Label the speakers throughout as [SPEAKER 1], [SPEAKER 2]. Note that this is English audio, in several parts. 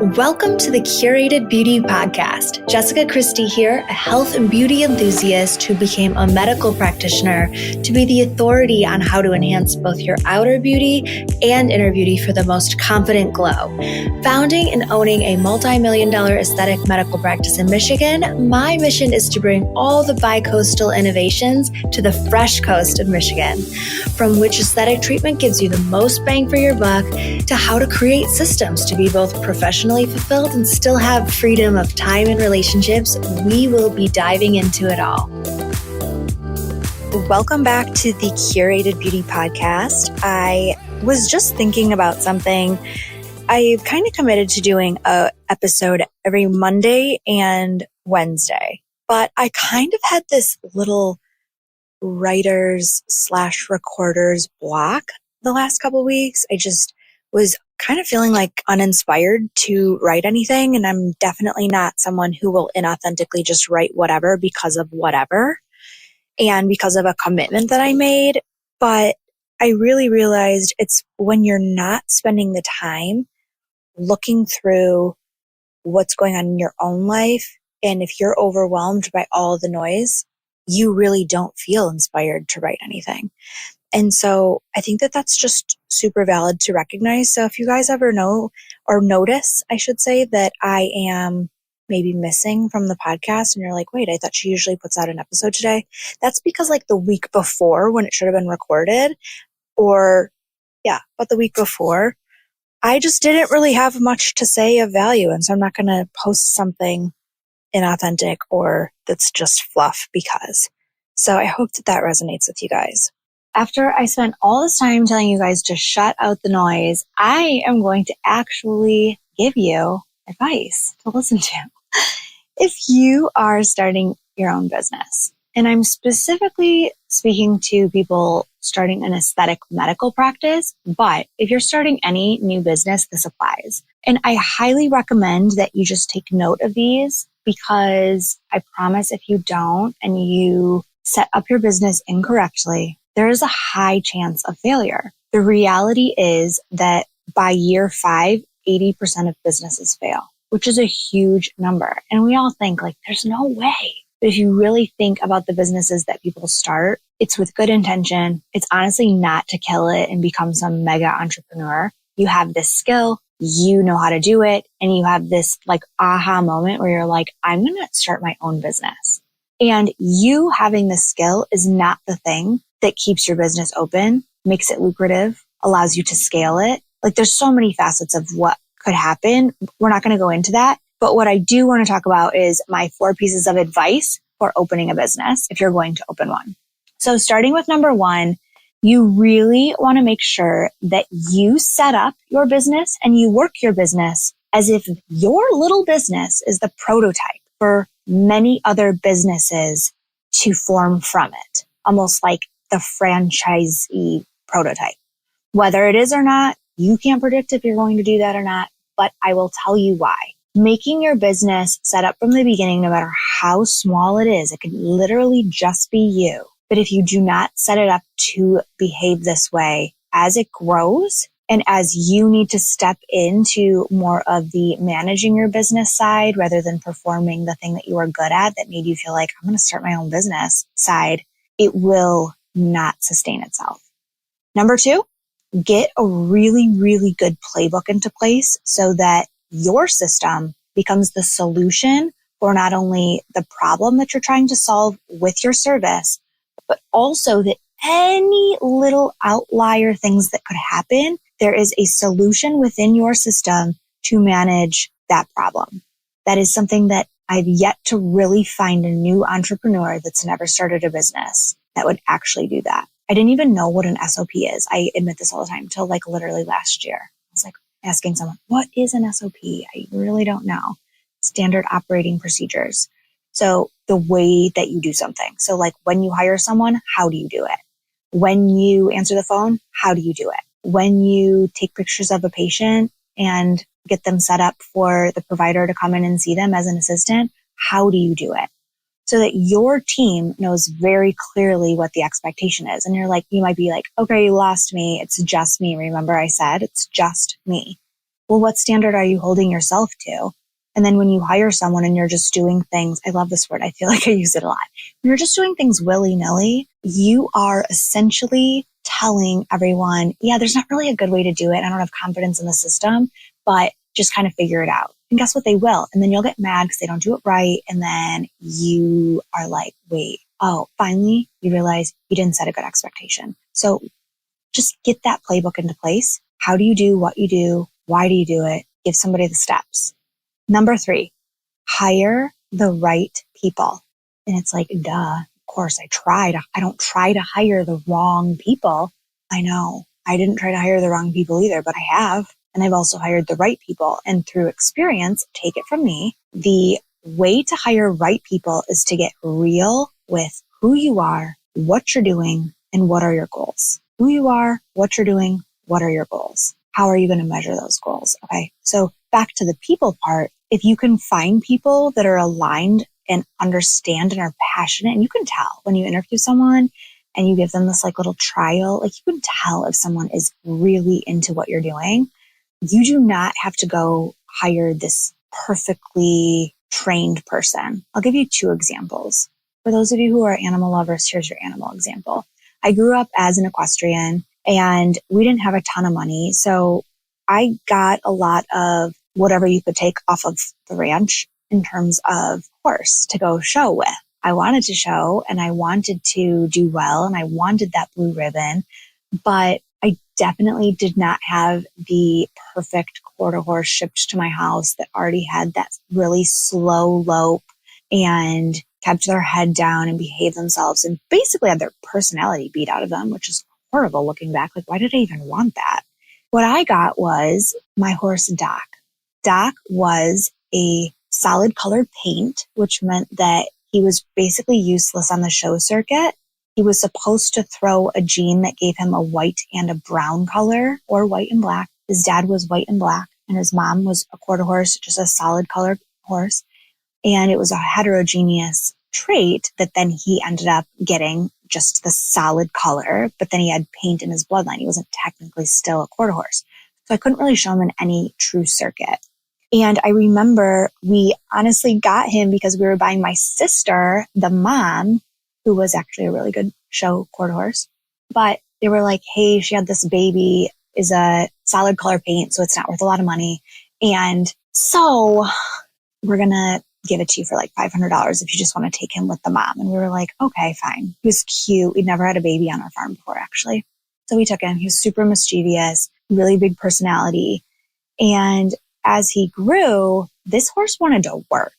[SPEAKER 1] Welcome to the Curated Beauty Podcast. Jessica Christie here, a health and beauty enthusiast who became a medical practitioner to be the authority on how to enhance both your outer beauty and inner beauty for the most confident glow. Founding and owning a multi-million-dollar aesthetic medical practice in Michigan, my mission is to bring all the bi-coastal innovations to the fresh coast of Michigan. From which aesthetic treatment gives you the most bang for your buck to how to create systems to be both professionally fulfilled and still have freedom of time and relationships, we will be diving into it all. Welcome back to the Curated Beauty Podcast. I was just thinking about something. I've kind of committed to doing an episode every Monday and Wednesday, but I kind of had this little writers/recorders block the last couple of weeks. I just was kind of feeling like uninspired to write anything. And I'm definitely not someone who will inauthentically just write whatever because of whatever and because of a commitment that I made. But I really realized it's when you're not spending the time looking through what's going on in your own life. And if you're overwhelmed by all the noise, you really don't feel inspired to write anything. And so I think that that's just super valid to recognize. So if you guys ever know or notice, I should say, that I am maybe missing from the podcast and you're like, wait, I thought she usually puts out an episode today. That's because like the week before when it should have been recorded but the week before, I just didn't really have much to say of value. And so I'm not going to post something inauthentic or that's just fluff because. So I hope that resonates with you guys. After I spent all this time telling you guys to shut out the noise, I am going to actually give you advice to listen to. If you are starting your own business, and I'm specifically speaking to people starting an aesthetic medical practice, but if you're starting any new business, this applies. And I highly recommend that you just take note of these because I promise if you don't and you set up your business incorrectly, there is a high chance of failure. The reality is that by year 5, 80% of businesses fail, which is a huge number. And we all think like, there's no way. But if you really think about the businesses that people start, it's with good intention. It's honestly not to kill it and become some mega entrepreneur. You have this skill, you know how to do it, and you have this like aha moment where you're like, I'm going to start my own business. And you having the skill is not the thing that keeps your business open, makes it lucrative, allows you to scale it. Like there's so many facets of what could happen. We're not going to go into that. But what I do want to talk about is my 4 pieces of advice for opening a business if you're going to open one. So starting with number 1, you really want to make sure that you set up your business and you work your business as if your little business is the prototype for many other businesses to form from it, almost like the franchisee prototype. Whether it is or not, you can't predict if you're going to do that or not, but I will tell you why. Making your business set up from the beginning, no matter how small it is, it could literally just be you. But if you do not set it up to behave this way, as it grows and as you need to step into more of the managing your business side rather than performing the thing that you are good at that made you feel like I'm going to start my own business side, it will not sustain itself. Number 2, get a really, really good playbook into place so that your system becomes the solution for not only the problem that you're trying to solve with your service, but also that any little outlier things that could happen, there is a solution within your system to manage that problem. That is something that I've yet to really find a new entrepreneur that's never started a business that would actually do that. I didn't even know what an SOP is. I admit this all the time till like literally last year. I was like asking someone, what is an SOP? I really don't know. Standard operating procedures. So the way that you do something. So like when you hire someone, how do you do it? When you answer the phone, how do you do it? When you take pictures of a patient and get them set up for the provider to come in and see them as an assistant, how do you do it? So that your team knows very clearly what the expectation is. And you might be like, okay, you lost me. It's just me. Remember I said it's just me. well, what standard are you holding yourself to? And then when you hire someone and you're just doing things, I love this word. I feel like I use it a lot. When you're just doing things willy-nilly, you are essentially telling everyone, yeah, there's not really a good way to do it. I don't have confidence in the system, but just kind of figure it out. And guess what? They will. And then you'll get mad because they don't do it right. And then you are like, wait, oh, finally you realize you didn't set a good expectation. So just get that playbook into place. How do you do what you do? Why do you do it? Give somebody the steps. Number 3, hire the right people. And it's like, duh, of course I don't try to hire the wrong people. I know I didn't try to hire the wrong people either, but I have. And I've also hired the right people. And through experience, take it from me, the way to hire right people is to get real with who you are, what you're doing, and what are your goals. Who you are, what you're doing, what are your goals? How are you going to measure those goals? Okay. So back to the people part, if you can find people that are aligned and understand and are passionate, and you can tell when you interview someone and you give them this like little trial, like you can tell if someone is really into what you're doing. You do not have to go hire this perfectly trained person. I'll give you 2 examples. For those of you who are animal lovers, here's your animal example. I grew up as an equestrian and we didn't have a ton of money. So I got a lot of whatever you could take off of the ranch in terms of horse to go show with. I wanted to show and I wanted to do well and I wanted that blue ribbon, but I definitely did not have the perfect quarter horse shipped to my house that already had that really slow lope and kept their head down and behaved themselves and basically had their personality beat out of them, which is horrible looking back. Like, why did I even want that? What I got was my horse Doc. Doc was a solid colored paint, which meant that he was basically useless on the show circuit. He was supposed to throw a gene that gave him a white and a brown color, or white and black. His dad was white and black, and his mom was a quarter horse, just a solid colored horse. And it was a heterogeneous trait that then he ended up getting just the solid color, but then he had paint in his bloodline. He wasn't technically still a quarter horse. So I couldn't really show him in any true circuit. And I remember we honestly got him because we were buying my sister, the mom, who was actually a really good show quarter horse. But they were like, hey, she had this baby, is a solid color paint, so it's not worth a lot of money. And so we're going to give it to you for like $500 if you just want to take him with the mom. And we were like, okay, fine. He was cute. We'd never had a baby on our farm before, actually. So we took him. He was super mischievous, really big personality. And as he grew, this horse wanted to work.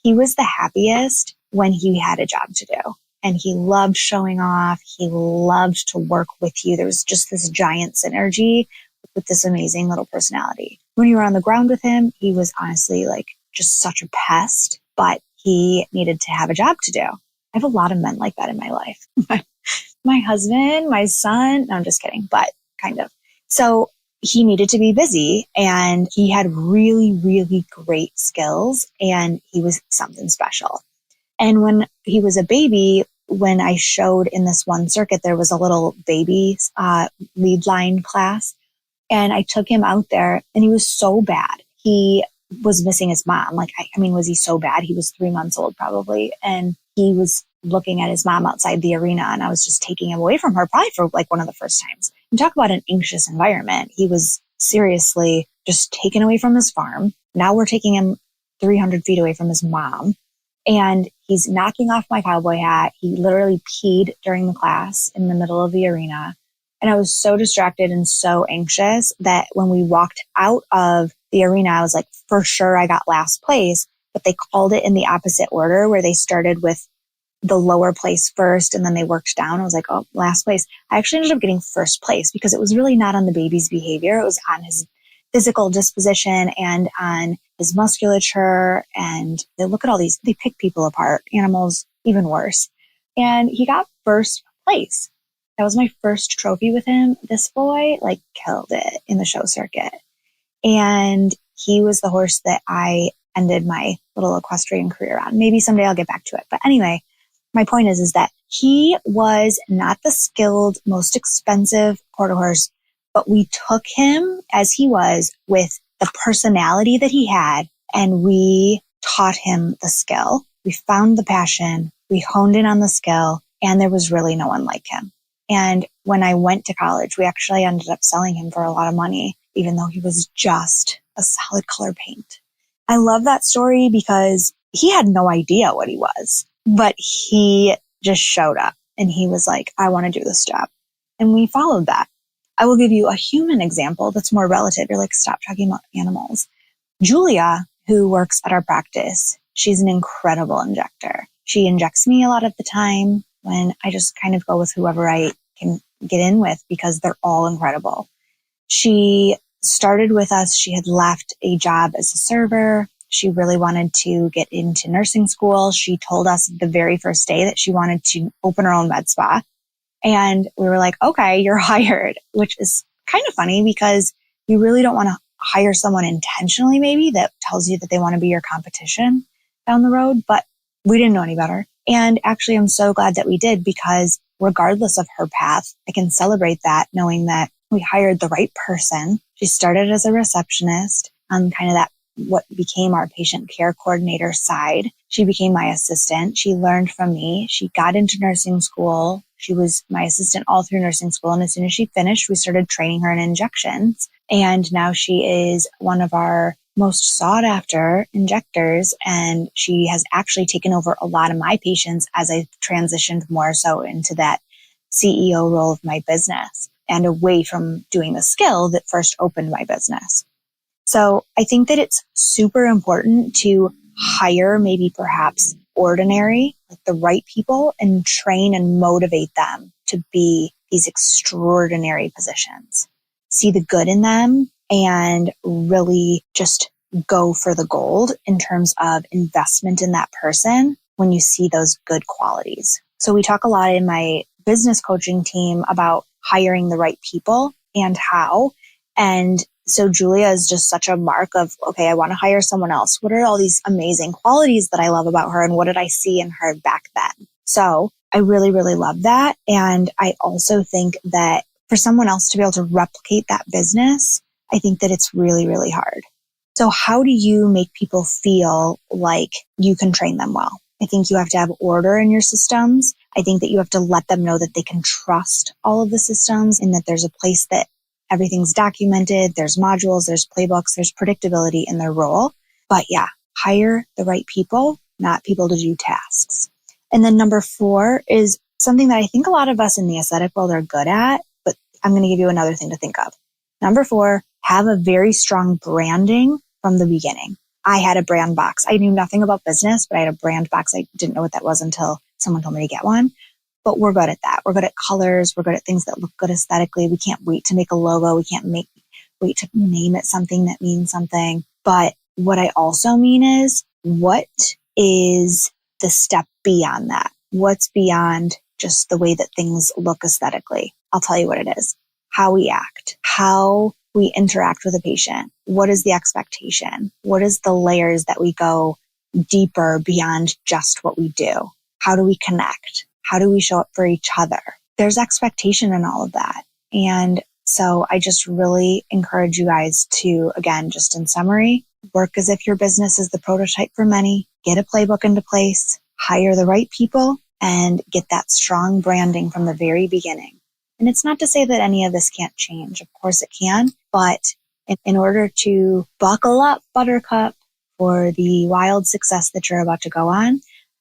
[SPEAKER 1] He was the happiest when he had a job to do. And he loved showing off. He loved to work with you. There was just this giant synergy with this amazing little personality. When you were on the ground with him, he was honestly like just such a pest, but he needed to have a job to do. I have a lot of men like that in my life. My husband, my son, no, I'm just kidding, but kind of. So he needed to be busy and he had really, really great skills and he was something special. And when he was a baby, when I showed in this one circuit, there was a little baby lead line class and I took him out there and he was so bad. He was missing his mom. Like, I mean, was he so bad? He was 3 months old probably. And he was looking at his mom outside the arena and I was just taking him away from her probably for like one of the first times. And talk about an anxious environment. He was seriously just taken away from his farm. Now we're taking him 300 feet away from his mom and he's knocking off my cowboy hat. He literally peed during the class in the middle of the arena. And I was so distracted and so anxious that when we walked out of the arena, I was like, for sure I got last place, but they called it in the opposite order where they started with the lower place first and then they worked down. I was like, oh, last place. I actually ended up getting first place because it was really not on the baby's behavior. It was on his physical disposition and on his musculature. And they look at all these, they pick people apart, animals, even worse. And he got first place. That was my first trophy with him. This boy like killed it in the show circuit. And he was the horse that I ended my little equestrian career on. Maybe someday I'll get back to it. But anyway, my point is that he was not the skilled, most expensive quarter horse, but we took him as he was with the personality that he had, and we taught him the skill. We found the passion, we honed in on the skill, and there was really no one like him. And when I went to college, we actually ended up selling him for a lot of money, even though he was just a solid color paint. I love that story because he had no idea what he was, but he just showed up and he was like, I want to do this job. And we followed that. I will give you a human example that's more relative. You're like, stop talking about animals. Julia, who works at our practice, she's an incredible injector. She injects me a lot of the time when I just kind of go with whoever I can get in with because they're all incredible. She started with us. She had left a job as a server. She really wanted to get into nursing school. She told us the very first day that she wanted to open her own med spa. And we were like, okay, you're hired, which is kind of funny because you really don't want to hire someone intentionally, maybe that tells you that they want to be your competition down the road, but we didn't know any better. And actually, I'm so glad that we did because regardless of her path, I can celebrate that knowing that we hired the right person. She started as a receptionist on kind of that what became our patient care coordinator side. She became my assistant. She learned from me. She got into nursing school. She was my assistant all through nursing school. And as soon as she finished, we started training her in injections. And now she is one of our most sought after injectors. And she has actually taken over a lot of my patients as I transitioned more so into that CEO role of my business and away from doing the skill that first opened my business. So I think that it's super important to hire maybe perhaps ordinary, like the right people, and train and motivate them to be these extraordinary positions. See the good in them and really just go for the gold in terms of investment in that person when you see those good qualities. So we talk a lot in my business coaching team about hiring the right people and how. And so Julia is just such a mark of, okay, I want to hire someone else. What are all these amazing qualities that I love about her? And what did I see in her back then? So I really, really love that. And I also think that for someone else to be able to replicate that business, I think that it's really, really hard. So how do you make people feel like you can train them well? I think you have to have order in your systems. I think that you have to let them know that they can trust all of the systems and that there's a place that everything's documented, there's modules, there's playbooks, there's predictability in their role. But yeah, hire the right people, not people to do tasks. And then number 4 is something that I think a lot of us in the aesthetic world are good at, but I'm going to give you another thing to think of. Number 4, have a very strong branding from the beginning. I had a brand box. I knew nothing about business, but I had a brand box. I didn't know what that was until someone told me to get one. But we're good at that. We're good at colors. We're good at things that look good aesthetically. We can't wait to make a logo. We can't wait to name it something that means something. But what I also mean is, what is the step beyond that? What's beyond just the way that things look aesthetically? I'll tell you what it is. How we act, how we interact with a patient. What is the expectation? What is the layers that we go deeper beyond just what we do? How do we connect? How do we show up for each other? There's expectation in all of that. And so I just really encourage you guys to, again, just in summary, work as if your business is the prototype for many, get a playbook into place, hire the right people, and get that strong branding from the very beginning. And it's not to say that any of this can't change. Of course it can, but in order to buckle up, Buttercup, for the wild success that you're about to go on,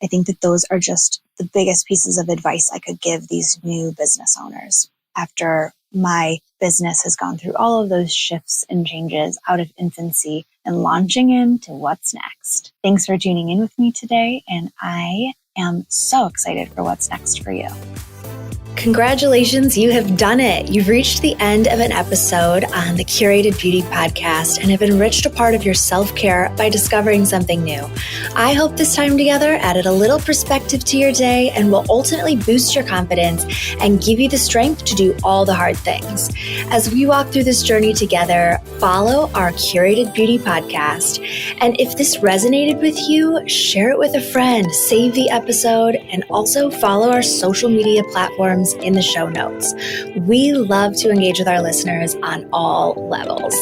[SPEAKER 1] I think that those are just the biggest pieces of advice I could give these new business owners after my business has gone through all of those shifts and changes out of infancy and launching into what's next. Thanks for tuning in with me today, and I am so excited for what's next for you.
[SPEAKER 2] Congratulations, you have done it. You've reached the end of an episode on the Curated Beauty Podcast and have enriched a part of your self-care by discovering something new. I hope this time together added a little perspective to your day and will ultimately boost your confidence and give you the strength to do all the hard things. As we walk through this journey together, follow our Curated Beauty Podcast. And if this resonated with you, share it with a friend, save the episode, and also follow our social media platforms in the show notes. We love to engage with our listeners on all levels.